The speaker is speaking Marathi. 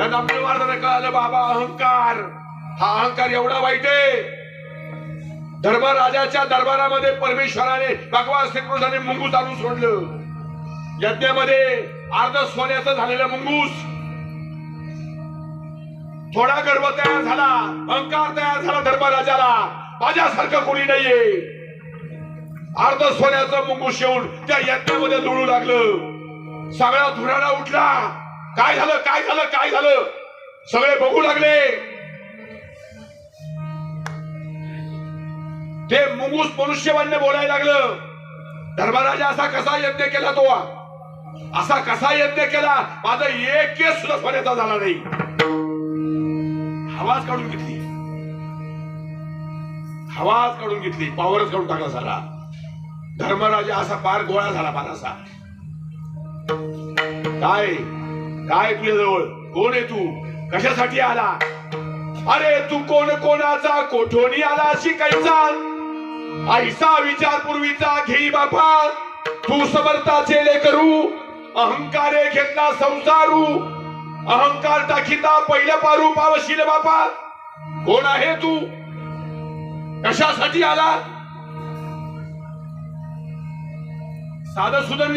त्या नामदेव महाराजांना कळालं बाबा अहंकार, हा अहंकार एवढा वाईट आहे. धर्मराजाच्या दरबारामध्ये परमेश्वराने भगवान श्रीकृष्णाने मुंगूस आणून सोडलं. यज्ञामध्ये अर्ध सोन्याचं झालेलं मुंगूस. थोडा गर्भ तयार झाला, अहंकार तयार झाला धर्मराजाला, माझ्यासारखं कोणी नाहीये. अर्ध सोन्याचं मुंगूस येऊन त्या यज्ञामध्ये लोळू लागलं. सगळा धुराडा उठला. काय झालं काय झालं काय झालं, सगळे बघू लागले. ते मुंगूस मनुष्यवान्य बोलायला लागलं. धर्मराजा असा कसा यज्ञ केला, तो असा कसा यज्ञ केला, माझा एक केस सुद्धा सोन्याचा झाला नाही. आवाज काढून घेतली, आवाज काढून घेतली, पावरच काढून टाकला सारा. धर्मराजा असा पार गोळा झाला पारासा. काय काय तुझ्याजवळ, कोण आहे तू, कशासाठी आला? अरे तू कोण कोणाचा कोठोनी आला शिकायचा, ऐसा विचार पूर्वीचा घेई बापा. तू समर्थाचे लेकरू, अहंकारे घेतला संसारू. अहंकार टाकीता पहिल्या पारू पावशील बापा. कोण आहे तू, कशासाठी आला? साधं सुधन